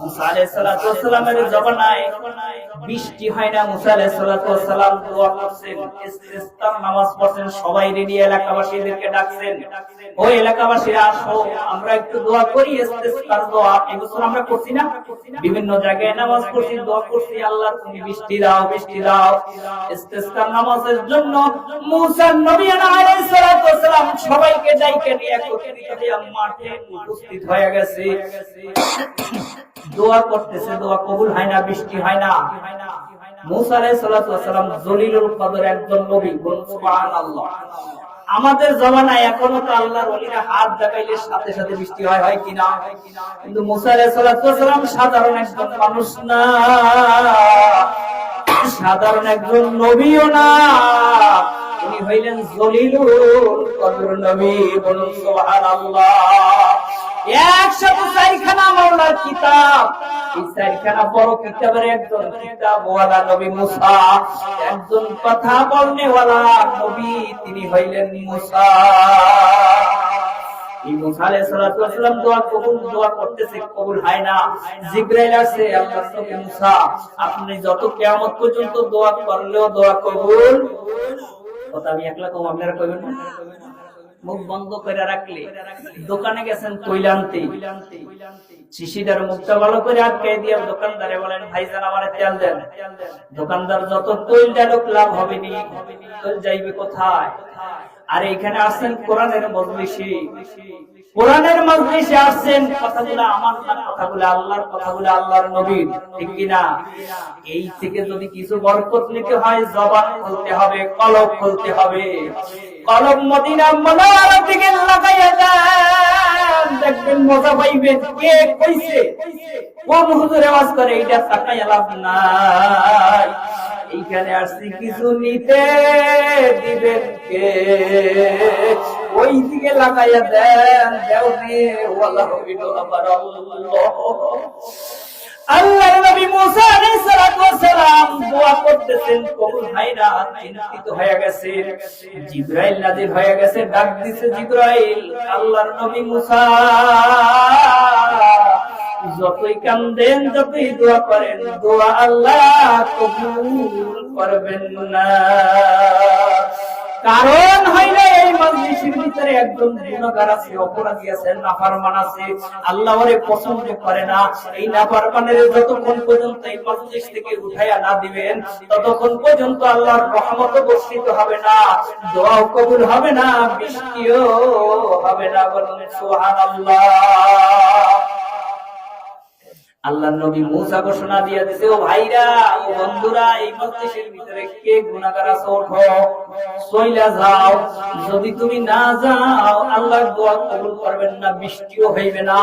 মুসা আলাইহিস সালাতু ওয়াস সালামের জমানায় বৃষ্টি হয় না। মুসা আলাইহিস সালাতু ওয়াস সালাম দোয়া করছেন, ইস্তিসকার নামাজ পড়ছেন, সবাই রেডি, এলাকাবাসীদেরকে ডাকছেন, ও এলাকাবাসীরা আসো আমরা একটু দোয়া করি, ইস্তিসকার দোয়া। এই বছর আমরা করছি না, বিভিন্ন জায়গায় নামাজ পড়ছি, দোয়া করছি, আল্লাহ তুমি বৃষ্টি দাও, বৃষ্টি দাও। ইস্তিসকার নামাজের জন্য মুসা নবী আলাইহিস সালাতু ওয়াস সালাম সবাইকে ডাইকে নিয়ে একত্রিত হয়ে মাঠে উপস্থিত হয়ে গেছে। দোয়া করতেছে, দোয়া কবুল হয় না, বৃষ্টি হয় না। মুসা আলাইহিস সালাতু ওয়াস সালাম জলিলুল কদর একজন নবী, বলুন সুবহানাল্লাহ। আমাদের জামানায় এখনো তো আল্লাহর ওলিরা হাত দেখাইলে সাথে সাথে বৃষ্টি হয়, হয় কিনা? কিন্তু মুসা আলাইহিস সালাতু ওয়াস সালাম সাধারণ একজন মানুষ না, সাধারণ একজন নবীও না, উনি হইলেন জলিলুল কদর নবী, বলুন সুবহানাল্লাহ। একসাথে চারখানা মাওলার কিতাব, এই চারখানা বড় কিতাবের একজন কিতাবওয়ালা নবী মুসা, একজন কথা বলনেওয়ালা নবী, তিনি হইলেন মুসা। এই মুসা আলাইহিস সালাতু ওয়াস সালাম দোয়া কবুল, দোয়া করতেছে, কবুল হয় না। জিবরাইল আসে, আল্লাহর নবী মুসা আপনি যত কিয়ামত পর্যন্ত দোয়া করলেও দোয়া কবুল। কথা আমি একলা কম, আপনারা কইবেন না? মুখ বন্ধ করে রাখলে, দোকানে গেছেন তৈল আনতে, শিশিটার মুখটা ভালো করে আটকে দিয়ে দোকানদারে বলেন ভাইজান আমারে তেল দেন। দোকানদার যত তৈল ডালুক লাভ হবে নি, তৈল যাইবে কোথায়? আর এখানে আসছেন কোরআনের মজলিসে, কোরআনের মজলিসে আসছেন, কথাগুলো আমার না, কথাগুলো আল্লাহর, কথাগুলো আল্লাহর নবীর, ঠিক কিনা? এই থেকে যদি কিছু বরকত নিতে হয়, জবান খুলতে হবে, কলব খুলতে হবে। কলব মদিনা মুনাওয়ারার দিকে লাগাইয়া দেন, দেখবেন মজা পাইবেন। কে কইছে? কোন হুজুর আওয়াজ করে? এইটা তাকাইয়া লাভ নাই। এইখানে আসছি কিছু নিতে, দিবেন কে? ওই দিকে লাগাইয়া দেন, দেও নে ওয়ালা হইল আমার আল্লাহ। আল্লাহর নবী মুসা আলাইহিস সালাতু ওয়াস সালাম দোয়া করতেছেন, কবুল হয় না, চিন্তিত হয়ে গেছে। জিবরাইল নাযিল হয়ে গেছে, ডাক দিছে জিবরাইল, আল্লাহর নবী মুসা যতই কান্দেন, যতই দোয়া করেন, দোয়া আল্লাহ কবুল করবেন না। কারণ হইলে এই মজলিসের ভিতরে একজন গুনাহগার আছে, অপরাধী আছে, নাফরমান আছে, আল্লাহ ওরে পছন্দ করে না। এই নাফরমানের যতক্ষণ পর্যন্ত এই মজলিস থেকে উঠাইয়া না দিবেন, ততক্ষণ পর্যন্ত আল্লাহর রহমত বর্ষিত হবে না, দোয়াও কবুল হবে না, বৃষ্টিও হবে না, বলুন সুবহানাল্লাহ। আল্লাহর নবী মুসা ঘোষণা দিয়ে দিয়েছে, ও ভাইরা, ও বন্ধুরা, এই মজলিসের ভিতরে কে গুনাহগার আছে ওঠো, চইলা যাও। যদি তুমি না যাও, আল্লাহর দোয়া কবুল করবেন না, বৃষ্টিও হইবে না।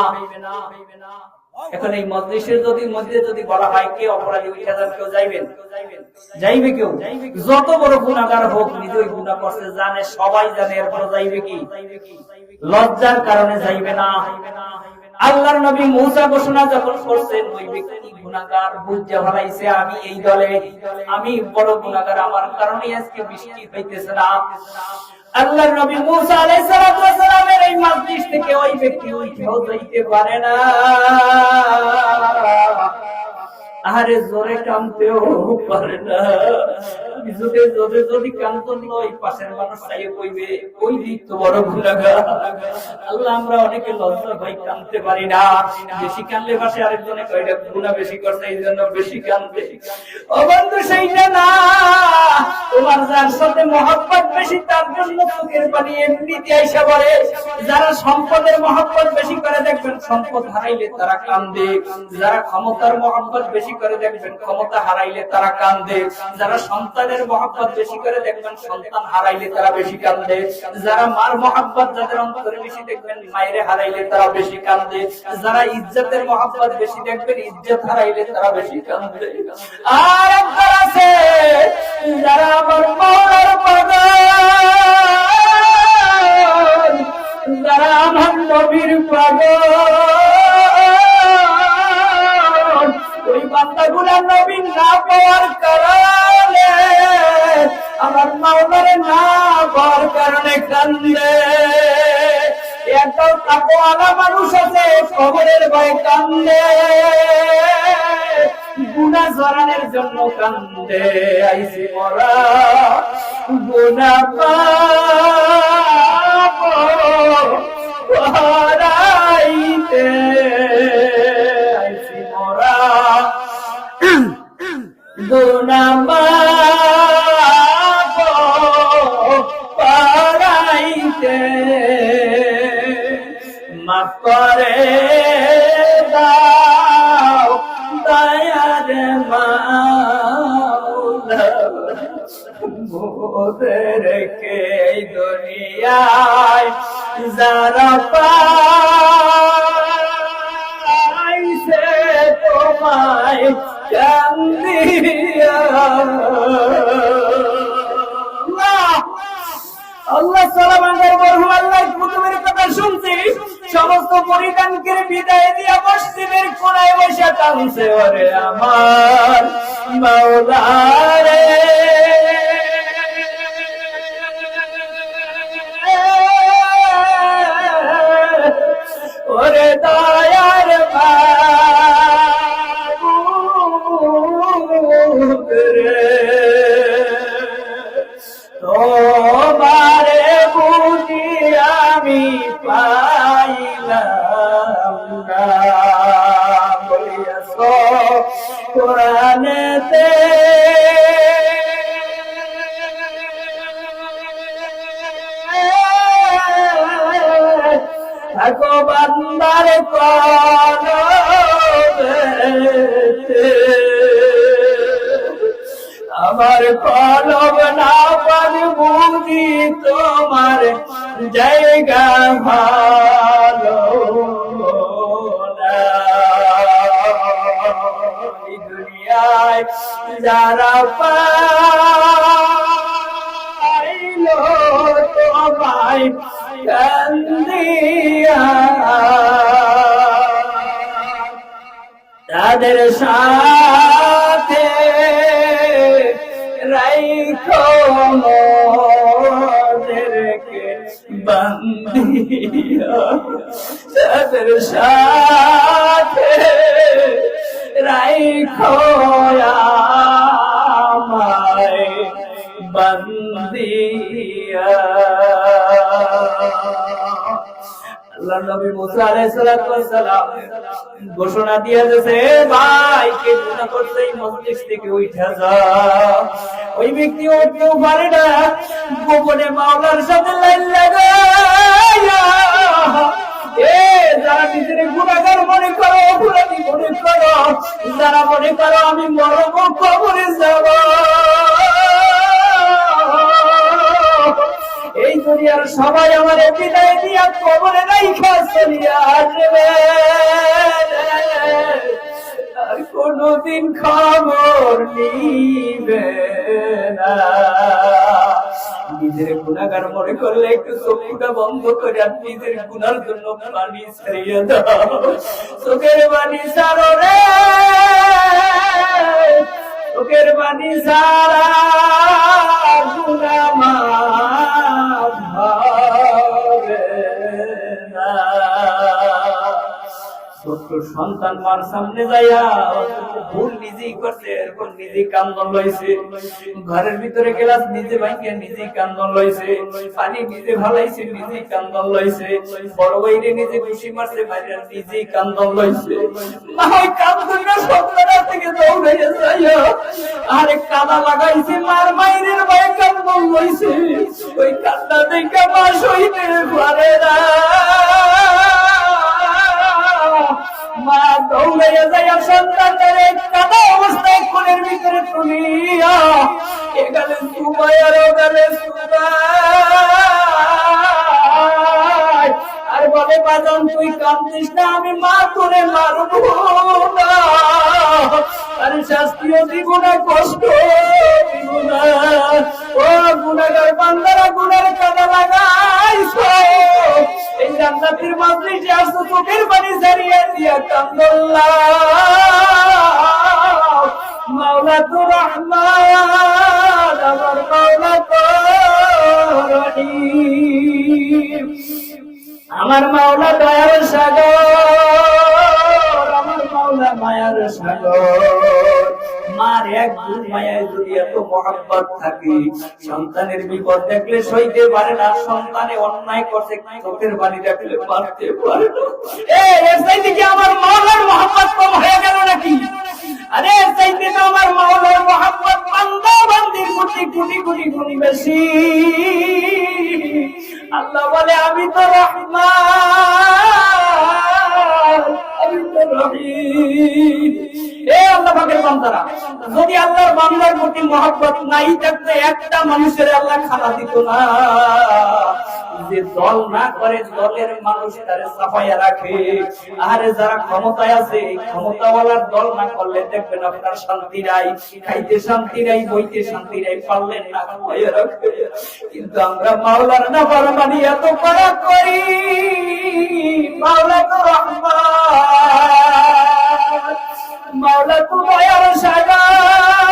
এখন এই মজলিসের মধ্যে যদি বলা হয় কে অপরাধী, উঠে যান, কেউ যাইবেন? যাইবে কেউ? যত বড় গুনাহগার হোক, নিজেই গুনাহ করছে জানে, সবাই জানে, এরপর যাইবে কি? লজ্জার কারণে যাইবে না। আল্লাহর নবী মুসা ঘোষণা যখন করছেন, ওই ব্যক্তি গুনাহগার, বুঝে ফেলাইছে আমি এই দলে, আমি বড় গুনাহগার, আমার কারণে আজকে বৃষ্টি হইতেছে না। আল্লাহর নবী মুসা আলাইহিস সালাতু ওয়াস সালামের এই মজলিস থেকে ওই ব্যক্তি উঠেও যাইতে পারে না। আরে জোরে কামতেও পারে না। যদি কান্তন নয়, পাশের মানুষ চাইয়ে কইবে ওই দিক তো বড় গুনাহগার। আল্লাহ, আমরা অনেকে লজ্জা ভয় কানতে পারি না, বেশি কানলে পাশে আরেকজনে কয় এটা গুনাহ বেশি করছে, এই জন্য বেশি কানতে। ও বন্ধু, সেইটা না, তোমার যার সাথে মহব্বত বেশি, তার জন্য চোখের পানি এমনিতে আইসা পড়ে। যারা সম্পদের মহব্বত বেশি করে, দেখবেন সম্পদ হারাইলে তারা কান্দে। যারা ক্ষমতার মহব্বত বেশি করে, দেখবেন ক্ষমতা হারাইলে তারা কান্দে। যারা সন্তানের মহব্বত বেশি করে, দেখবেন সন্তান হারাইলে তারা বেশি কান্দে। যারা মার মহব্বত যাদের অন্তরে বেশি, দেখবেন মায়ের হারাইলে তারা বেশি কান্দে। যারা ইজ্জতের মহব্বত বেশি, দেখবেন ইজ্জত হারাইলে তারা বেশি কান্দে। আর একবার আছে যারা আমার মাওলার পাগল, যারা আমার নবীর পাগল, ওই বান্দাগুলা নবী না পাওয়ার কারণে, আমার মাওলারে না পাওয়ার কারণে কান্দে। এত তাকওয়ালা মানুষ আছে, কবরের ভয়ে কান্দে। জড়ানোর জন্য কান্দে আইছি মোরা গুনাহ পড়াইতে আইছি মোরা গুনাহ পড়াইতে মাফ করে দাও দয়ার মাওলা মোদেরকে দুনিয়ায় যারা পাইছে তোমায় কান্দিয়া আল্লাহ সালামের মরহুম আল্লাহর কুতুবের কথা শুনছি সমস্ত পরিধানকে বিদায় দিয়া মসজিদের কোণায় বসে কাঁদছে ওরে আমার মাওলা রে ওরে দয়ার মাবুদ রে তোমারে বুঝি আমি পাইলাম না বলিয়াছ কোরআনেতে থাকো বান্দার কলবেতে আমার কলব না পার বুঝি তোমার জায়গা ভালো না দুনিয়ায় যারা পাইলো তোমায় কান্দিয়া তাদের সাথে রাইখো মোদেরকে বান্দিয়া তাদের সাথে রাইখো আমায় বান্দিয়া আল্লাহ নবী মুসা আলাইহিস সালাম ঘোষণা দিয়েছে ভাই কে গুনাহ করছে এই মজলিস থেকে উঠে যা ওই ব্যক্তি উঠতেও পারে না গোপনে মাওলার সাথে লাইন লাগায়া যারা নিজের গুনাহগার মনে করো অপরাধী মনে করো যারা মনে করো আমি মরব কবরে যাব এই দুনিয়ার সবাই আমার বিদায় দিয়া কবরে রাইখা চলিয়া আসবে আর কোনদিন খবর নিবে না নিজের গুনাহগার মনে করলে একটু চোখটা বন্ধ করে আর নিজের গুনার জন্য পানি ছাড়িয়ে দাও চোখের পানি ছাড়ো রে চোখের পানি ছাড়া গুনাহ মাফ হবে না ছোট্ট সন্তান মার সামনে যাইয়া ভুল নিজেই করছে এরপর নিজেই কান্দন লইছে ঘরের ভিতরে গেলাস নিজে ভাইকে নিজেই কান্দন লইছে পানি নিজে ভালাইছে নিজেই কান্দন লইছে বড় ভাইরে নিজে খুশি মারছে ভাইরা নিজেই কান্দন লইছে না হয় কান্দনটা সন্তানের থেকে দৌড়াইয়া যাইয়া আরে কাদা লাগাইছে মার মায়ের ভাই কান্দন লইছে ওই কান্না দেখে মা সইতে পারে না মা দৌড়াইয়া যাইয়া সন্তানটারে কাদা অবস্থায় কোলের ভিতরে তুলিয়া এখানে সুবাই আর ওখানে সুবাই আর বলে বাজন তুই কাঁদছিস না আমি মা তোরে মারবো না আর শাস্তিও দিব না কষ্ট দিব না ও গুনাহগার বান্দারা গুনার কাদা লাগাইছো এই জান্নাতের মজলিসে আসো চোখের পানি ঝরিয়ে দিয়া কান্দল্লাহ মাওলা তো রহমান আমার মাওলা তো রহিম আমার মাওলা দয়ার সাগর আমার মাওলা মায়ার সাগর। মার এক দুই মায়ায় যদি এত মহব্বত থাকে, সন্তানের বিপদ দেখলে সইতে পারে না, সন্তানে অন্যায় করতে চোখের পানি দেখলে পারতে পারে না। এর চাইতে কি আমার মাওলার মহব্বত কম হয়ে গেল নাকি? আরে এর চাইতে তো আমার মাওলার মহব্বত বান্দা বান্দির প্রতি কোটি কোটি গুণ বেশি। আল্লাহ বলে আমি তো রহমান, আমি তো রহিম। আল্লাহ পাকের বান্দারা, যদি আল্লাহর বান্দার প্রতি মহব্বত নাই থাকতো, একটা মানুষের আল্লাহ খানা দিত না। যে দল না করে, দলের মানুষ তারে সাফাইয়া রাখে। আরে যারা ক্ষমতায় আছে, ক্ষমতাওয়ালার দল না করলে দেখবেন আপনার শান্তি নাই, খাইতে শান্তি নাই, বইতে শান্তি নাই, পারলেন না খাওয়াইয়া রাখে। কিন্তু আমরা মাওলার না ফরমানি এত করা করি। মাওলা তো রহমান, মাওলা তো দয়ার সাগর,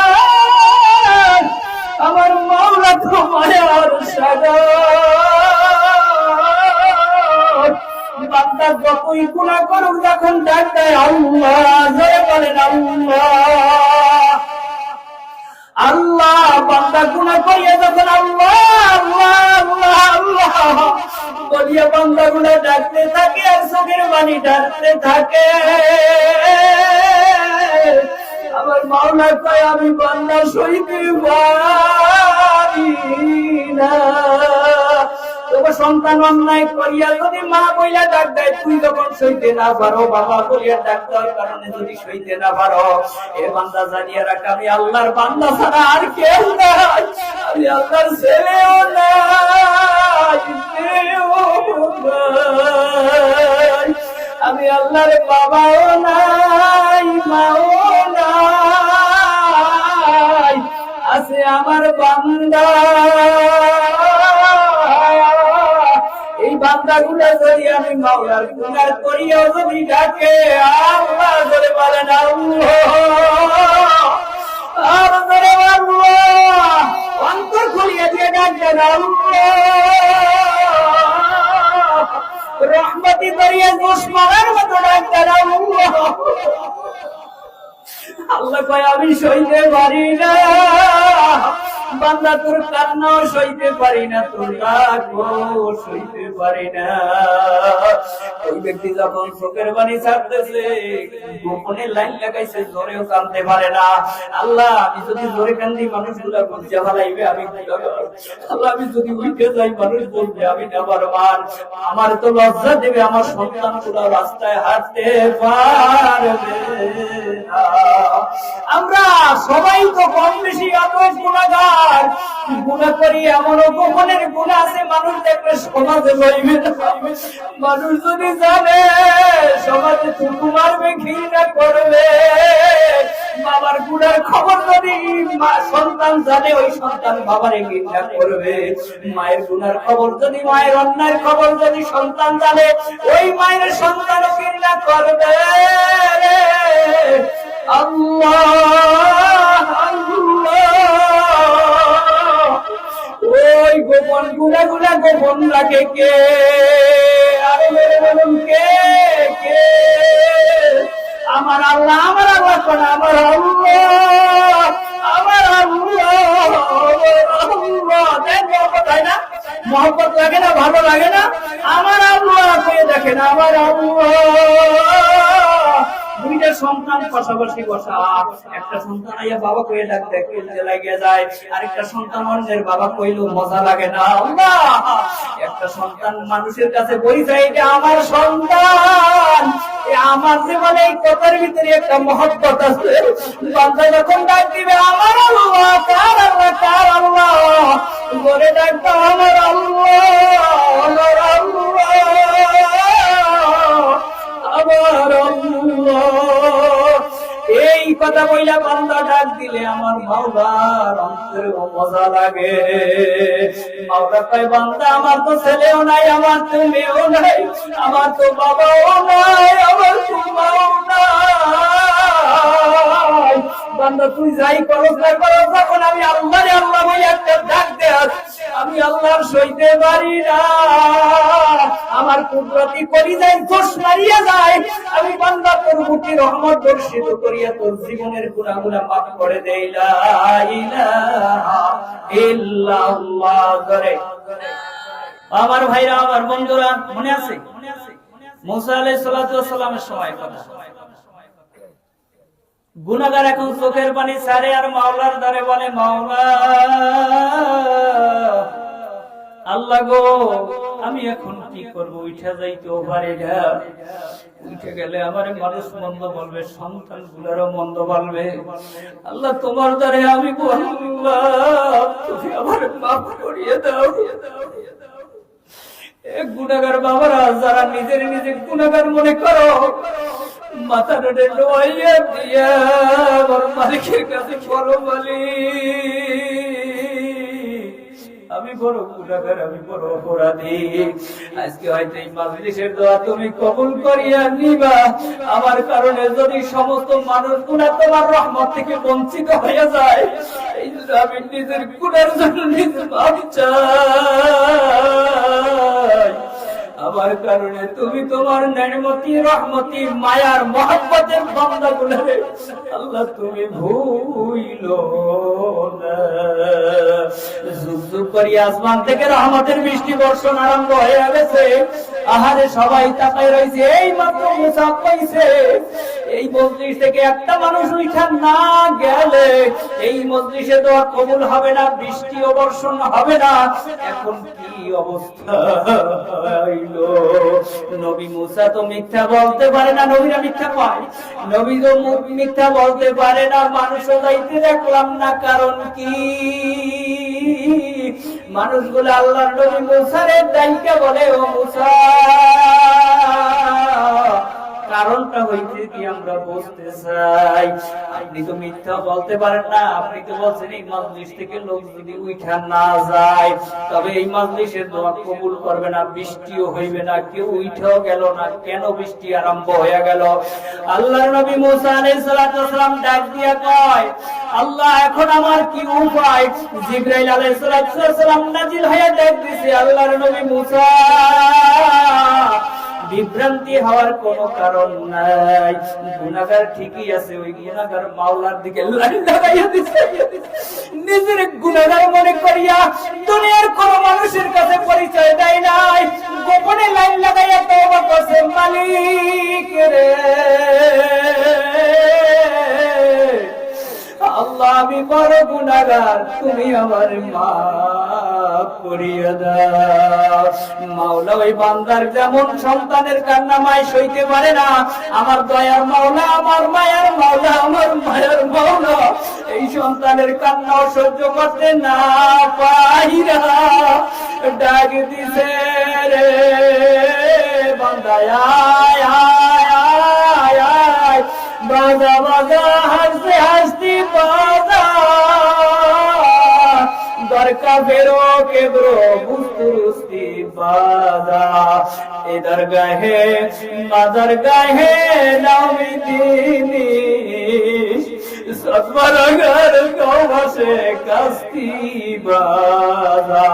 আমার মাওলা তো মায়ার সাগর। বান্দা যতই গুনাহ করুক, যখন ডাক দেয় আল্লাহ, জোরে বলেন আল্লাহ আল্লাহ। বান্দা গুনাহ করিয়া যখন আল্লাহ আল্লাহ আল্লাহ আল্লাহ বলিয়া বান্দা গুনাহ ডাকতে থাকে, আর চোখের পানি ডাকতে থাকে, আমার মাওলা কয় আমি বান্দা সইতে পারি না। তোমার সন্তান অন্যায় করিয়া যদি মা বইলা ডাক দেয়, তুই যখন সইতে না পারো, বাবা বলিয়া ডাক দেওয়ার কারণে যদি সইতে না পারো, এ বান্দা জানিয়ে রাখ আমি আল্লাহর বান্দা ছাড়া আর কেউ নাই, আমি আল্লাহর ছেলেও নাই, আমি আল্লাহর বাবাও নাই, মাও নাই, আছে আমার বান্দা। এই বান্দাগুলো যদি আমি মাওলার গুনাহ করিয়াও যদি ডাকে, আল্লাহ ধরে বলেন আল্লাহ, আর ধরে আল্লাহ, অন্তর খুলিয়ে দিয়ে ডাকবেন আল্লাহ, রহমতি করিয়া দুশ্মনের মতো ডাকবেন আল্লাহ। আল্লাহ কয় আমি সইতে পারি না বান্দা, তোর কান্নাও সইতে পারি না, তোর রাগও সইতে পারি না। ওই ব্যক্তি যখন চোখের পানি ছাড়তেছে, গোপনে লাইন লাগাইছে, জোরেও কাঁদতে পারে না। আল্লাহ আমি যদি জোরে কান্দি, মানুষগুলা বুঝতে পারাইবে আমি গুনাহগার। আল্লাহ আমি যদি উঠে যাই, মানুষ বলবে আমি নাফরমান। আমার তো লজ্জা দেবে, আমার সন্তানগুলা রাস্তায় হাঁটতে পারবে না। আমরা সবাই তো কম বেশি এত গুনাহগার, গুনাহ করি, এমনও গোপনের গুনাহ আছে মানুষ দেখলে সমাজে বলবে না। মানুষ যদি জানে, সমাজে থুতু মারবে, ঘৃণা করবে। বাবার গুনার খবর যদি সন্তান জানে, ওই সন্তান বাবারে ঘৃণা করবে। মায়ের গুনার খবর যদি, মায়ের অন্যায়ের খবর যদি সন্তান জানে, ওই মায়ের সন্তান ঘৃণা করবে। আল্লাহ আল্লাহ, ওই গোপন গুনাহগুলো গোপন রাখে কে? আরে মেরে বলুন কে? কে? আমার আল্লাহ, আমার আল্লাহ কোন? আমার আল্লাহ, আমার আল্লাহ। মহব্বত হয় না? মহব্বত লাগে না? ভালো লাগে না? আমার আল্লাহ পেয়ে দেখেন, আমার আল্লাহ। দুইটা সন্তান পাশাপাশি বসা, একটা সন্তান আইয়া বাবা কইয়ে ডাক দেখে লাগিয়ে যায়, আরেকটা সন্তান অন্যের বাবা কইলেও মজা লাগে না। একটা সন্তান মানুষের কাছে পরিচয়, এটা আমার সন্তান। আমার জীবনে এই কথার ভিতরে একটা মহব্বত আছে। বান্দা যখন ডাক দিবে আমার আল্লাহ, কার আল্লাহ, কার আল্লাহ বলে ডাকতো, আমার আল্লাহ, আমার আল্লাহ, আমার আল্লাহ। এই কথা বইলা বান্দা ডাক দিলে আমার মাওলার অন্তরে মজা লাগে। মাওলা কয় বান্দা আমার তো ছেলেও নাই, আমার তো মেয়েও নাই, আমার তো বাবাও নাই, আমার তো মাও নাই। বান্দা তুই যাই করস না করস, যখন আমি আল্লাহ আল্লাহ বলে একটা ডাক দেয় আমি আল্লাহর সইতে পারি না, আমার কুদরতি কলিজায় জোশ মারিয়া যায়। আমি বান্দা তোর মুখে রহমত বর্ষিত করিয়া তোর জীবনের গুনাহগুলো মাফ করে দেই। লা ইলাহা ইল্লাল্লাহ করে। আমার ভাইরা, আমার বন্ধুরা, মনে আছে মুসা আলাইহিস সালাতু ওয়াস সালামের সময় কথা। গুনাহগার এখন চোখের পানি ছাড়ে আর মাওলার দ্বারে বলে, মাওলা আল্লাহ গো, আমি এখন কি করব? উঠে যাইতেও পারি না, উঠে গেলে আমার মানুষ মন্দ বলবে, সন্তান গুলারও মন্দ বলবে। আল্লাহ তোমার দ্বারে আমি আল্লাহ তুমি আমার মাফ করিয়ে দাও। গুনাহগার বাবারা, যারা নিজের নিজে গুনাহগার মনে করো, মাথা রোডে ডোয়াইয়া দিয়া আমার মালিকের কাছে বলো, মালিক আমি বড় গুনাহগার, আমি বড় অপরাধী। আজকে হয়তো এই মাজলিসের দোয়া তুমি কবুল করিয়া নিবা। আমার কারণে যদি সমস্ত মানুষগুলা তোমার রহমত থেকে বঞ্চিত হয়ে যায়, এই জন্য আমি নিজের গুনার জন্য নিজে মাফ চাই। আমার কারণে তুমি তোমার নেয়ামতি রহমতি মায়ার মহব্বতের বান্দাগুলোরে আল্লাহ তুমি ভুইলো না। যুগ যুগ করে আসমান থেকে রহমতের বৃষ্টি বর্ষণ আরম্ভ হয়ে গেছে। আহারে সবাই তাকায় রয়েছে, এই মাত্র মুসা পাইছে। এই মজলিস থেকে একটা মানুষ উঠা না গেলে এই মজলিসে দোয়া কবুল হবে না, বৃষ্টিও বর্ষণ হবে না। এখন কি অবস্থা হইলো? নবী মুসা তো মিথ্যা বলতে পারে না, নবীরা মিথ্যা পায়, নবী তো মিথ্যা বলতে পারে না। মানুষও যাইতে দেখলাম না, কারণ কি? মানুষগুলো আল্লাহর নবী মুসারে ডাইকা বলে, ও মুসা, কারণটা হইতে কি আমরা বুঝতে চাই। আপনি তো মিথ্যা বলতে পারেন না, আপনি তো বলছেন এই মাজলিস থেকে লোক যদি উঠা না যায় তবে এই মাজলিসের দোয়া কবুল করবে না, বৃষ্টিও হইবে না, কেউ উঠাও গেল না। কেন বৃষ্টি আরম্ভ হয়ে গেল? আল্লাহর নবী মুসা আলাইহিস সালাতু ওয়াস সালাম ডাক দিয়া কয়, আল্লাহ এখন আমার কি উপায়? জিবরাইল আলাইহিস সালাতু ওয়াস সালাম নাজিল হয়ে ডাক দিছে, আল্লাহর নবী মুসা, বিভ্রান্তি হওয়ার কোন কারণ নাই। গুনাহগার ঠিকই আছে, ওই গুনাহগার মাওলার দিকে লাইন লাগাইয়া দিছে। নিজের গুনাহগার মনে করিয়া দুনিয়ার কোন মানুষের কাছে পরিচয় দেয় নাই, গোপনে লাইন লাগাইয়া তওবা করছে, মালিক রে আল্লাহ, আমি বড় গুনাহগার, তুমি আমার মাফ করিয়া দাও। মাওলা ওই বান্দার যেমন সন্তানের কান্না মায় সইতে পারে না, আমার দয়ার মাওলা, আমার মায়ের মাওলা, আমার মায়ের মাওলা এই সন্তানের কান্নাও সহ্য করতে না পাইরা ডাক দিছে, রে বান্দা আয় আয় আয় আয়, বাজা বাজা হাসতে হাসতে বাজা, দরকা বেরো কেবরো বুস্তুরুস্তি বাজা, এ দরগাহে মাদরগাহে নামি দিনি সৎবরগার কৌমাসে কাস্তি বাজা।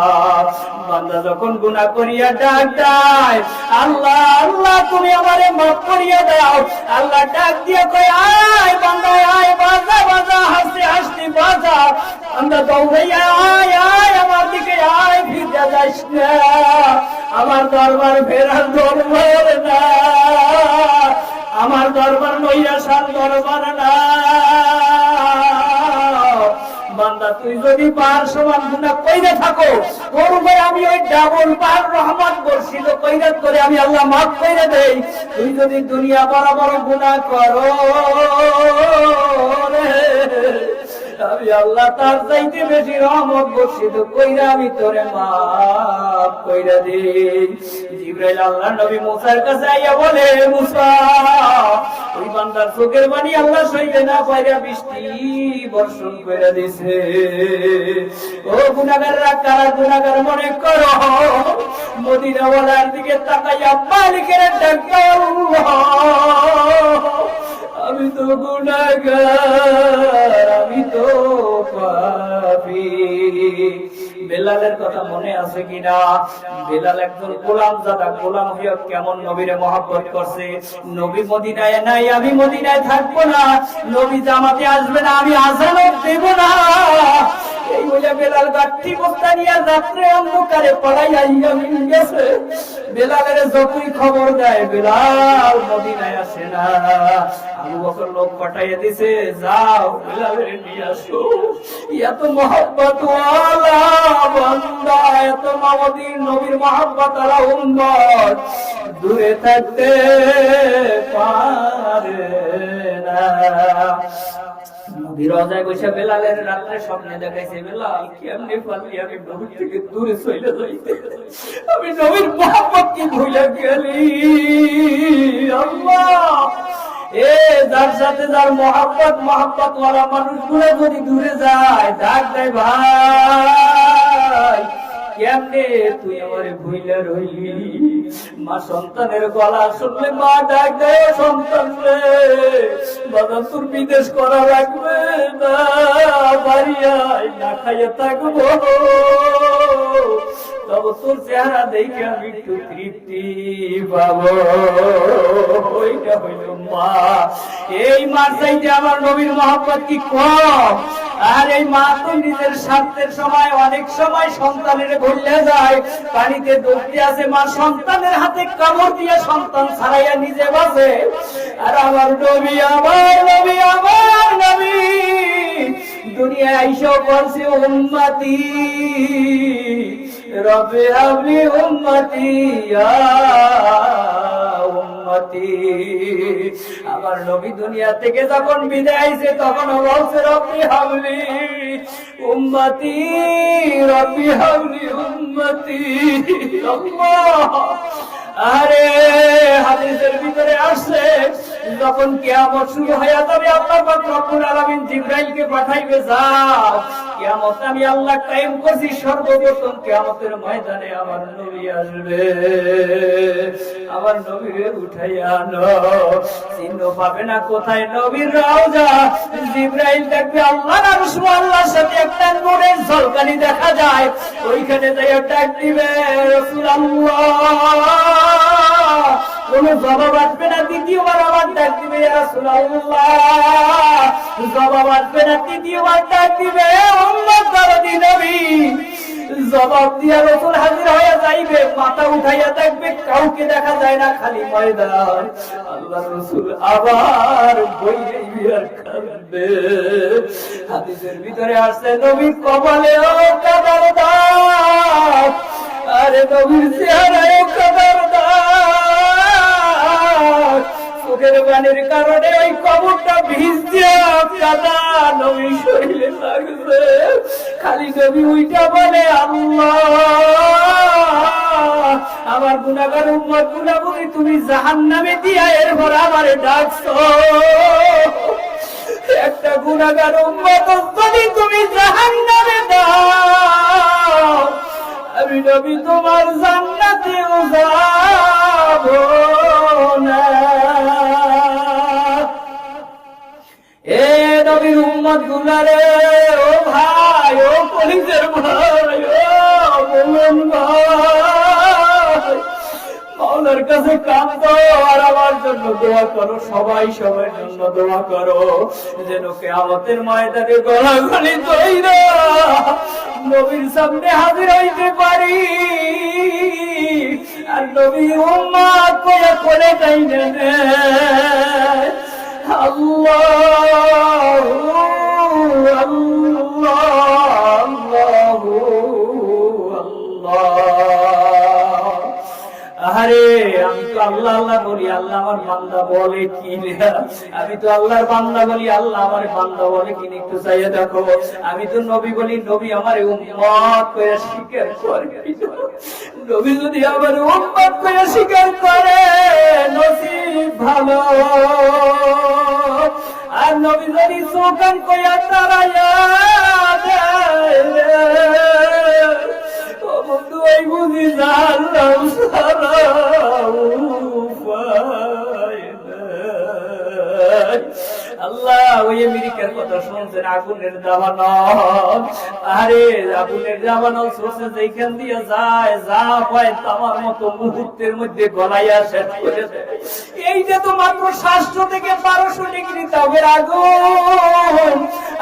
বান্দা যখন গুনাহ করিয়া ডাক দেয়, আল্লাহ আল্লাহ তুমি আমারে মাফ করিয়া দাও, আল্লাহ ডাক দিয়ে কয়, আয় বান্দা আয়, বাজা বাজা হাসতে হাসতে বাজা, বান্দা দৌড়াইয়া আয় আয় আমার দিকে আয়, ফিরে যাস না, আমার দরবার ফেরার দরবার না, আমার দরবার নৈরাশার দরবার না। বান্দা তুই যদি পার সমান গুনাহ কইরা থাকো, ওর উপরে আমি ওই ডাবল পার রহমত বর্ষিত কইরা করে আমি আল্লাহ মাফ কইরা দেই। তুই যদি দুনিয়া বড় বড় গুনাহ করো, আমি আল্লাহ তার চাইতে বেশি রহমত বর্ষিত কইরা আমি তোরে মাফ কইরা দেই। জিবরাইল আল্লাহর নবী মুসার কাছে আইয়া বলে, মুসা ওই বান্দার চোখের পানি আল্লাহ সইতে না পাইরা বৃষ্টি বর্ষণ কইরা দিছে। ও গুনাহগাররা, কারা গুনাহগার মনে করো, মদিনাওয়ালার দিকে তাকাইয়া মালিকের ডাক দাও, আল্লাহ আমি তো গুনাহগার, আমি তো পাপী। বেলালের কথা মনে আছে কিনা? বেলাল একজন গোলাম জাদা, গোলাম হয়ে কেমন নবীরে মহব্বত করছে। নবী মদিনায় নাই, আমি মদিনায় থাকবো না, নবী জামাতে আসবে না, আমি আযানও দেব না। এই বলে বেলাল গাঠি বস্তা নিয়ে রাত্রে অন্ধকারে পড়াইয়া গেছে। বেলালের যতই খবর দেয়, বেলাল মদিনায় আসে না। আবু বকর লোক পাঠাইয়া দিছে, যাও বেলালের নিয়ে আসো। এত মহব্বত ওয়ালা বান্দা, এত নবীর মহব্বত ওয়ালা উম্মত দূরে থাকতে পারে না। নবীর রোজায় বসে বেলালের রাত্রে স্বপ্নে দেখাইছে, বেলাল কেমনে পারলি আমি নবীর থেকে দূরে চলে যাইতে, আমি নবীর মহব্বত কি ভুলে গেলি। আল্লাহ, এ যার সাথে যার মহব্বত ওয়ালা মানুষগুলো যদি দূরে যায়, ডাক দেয়, ভাই কেমনে তুই আমারে ভুইলা রইলি। মা সন্তানের গলা শুনলে মা ডাক দেয়, সন্তান রে বাবা তোর বিদেশ করা লাগবে না, বাড়ি আয়, না খাইয়ে থাকবো, তবে তোর চেহারা দেখে আমি একটু তৃপ্তি পাবো। ওইটা হইল মা। এই মার চাইতে আমার নবীর মহব্বত কি কম? আর এই মা তো নিজের স্বার্থের সময় অনেক সময় সন্তানের ভুলে যায়, পানিতে ডুবতে আছে, মা সন্তানের হাতে কামড় দিয়ে সন্তান ছাড়াইয়া নিজে বাঁচে। আর আমার নবী, আমার নবী, আমার নবী দুনিয়ায় আইসা বলছে, উম্মতি রব্বে হাবলি উম্মতি ইয়া উম্মতি। আমার নবী দুনিয়া থেকে যখন বিদায় আইছে, তখন বলছে, রব্বি হাবলি উম্মতি, রব্বি হাবলি উম্মতি। আল্লাহ, আরে হাদিসের ভিতরে আসছে, যখন কিয়ামত শুরু হয়ে যাবে, আল্লাহ পাক রব্বুল আলামিন জিবরাইলকে পাঠাইবে, যাও কিয়ামত আমি আল্লাহ কায়েম করছি, সর্বপ্রথম কিয়ামতের ময়দানে আমার নবী আসবে, আমার নবীকে উঠাইয়া আনো। চিহ্ন পাবে না কোথায় নবীর রওজা। জিবরাইল দেখবে আল্লাহর আরশ, আল্লাহর সাথে একটা নূরের ঝলকানি দেখা যায়, ওইখানে যাইয়া ডাক দিবে, রাসূলুল্লাহ। কোন জবাব আসবে না, দ্বিতীয়বার আবার ডাক দিবে, ইয়া রাসূলুল্লাহ। জবাব আসবে না, তৃতীয়বার ডাক দিবে, উম্মত দরদি নবী। জবাব দিয়া রাসূল হাজির হয়ে যাইবে, মাথা উঠাইয়া দেখবে কাউকে দেখা যায় না, খালি ময়দান। আল্লাহ রাসূল আবার বইয়ে বিয়ার কাঁদবে। হাদিসের ভিতরে আসছে, নবী কপালে ও কাদার দাগ, আরে নবীর চেহারায় কাদার দাগ, চোখের পানির কারণে ওই কবরটা ভিজছে, কাদা নবীর শরীরে লাগছে। খালি নবী উইটা বলে, আল্লাহ আমার গুনাহগার উম্মত গুনাহগারি তুমি জাহান্নামে দিয়া এরপর আমারে ডাকছো। একটা গুনাহগার উম্মত যদি তুমি জাহান্নামে দাও, আমি নবী তোমার জান্নাতেও যাব না। এ নবীর উম্মত গুলারে, ও ভাই, ও কলিজার ভাই, ও মোমেন ভাই, মাওলার কাছে কাঁদো আর আমার জন্য দোয়া করো, সবাই সবার জন্য দোয়া করো, যেন কিয়ামতের ময়দানে গলাগলি দইরা নবীর সামনে হাজির হইতে পারি, আর নবী উম্মত কইয়া কোলে টাইনা নেয়। আল্লাহ আল্লাহ আল্লাহ। আরে আমি তো আল্লাহ আল্লাহ বলি, আল্লাহ আমার বান্দা বলে কি? আমি তো আল্লাহর বান্দা বলি, আল্লাহ আমার বান্দা বলে কি? একটু চাইয়ে দেখো। আমি তো নবী বলি, নবী আমার উম্মত করে স্বীকার করে। নবী যদি আমার উম্মত করে স্বীকার করে, নসিব ভালো। আর নবী যদি সোকান কইয়া তারাইয়া বন্ধু, ওই বুঝি জানলাম সারা উপায় নাই। আল্লাহ ওই আমেরিকার কথা শুনছেন, আগুনের দাবানল, আরে আগুনের দাবানল সরছে যেখান দিয়ে যায়, যা হয় তামার মতো মুহূর্তের মধ্যে গলাইয়া শেষ করে দেয়। এইটা তো মাত্র 700 থেকে 1200 ডিগ্রি তাপের আগুন,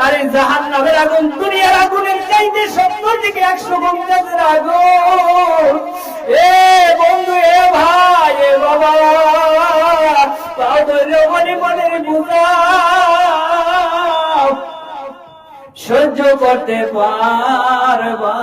আরে জাহান্নামের আগুন দুনিয়ার আগুনের চাইতে 70 থেকে 100 গুণ তেজের আগুন। এ বন্ধু, এ ভাই, এ বাবা, পাও ধরে মনে মনে বুঝাও, সহ্য করতে পারবানি।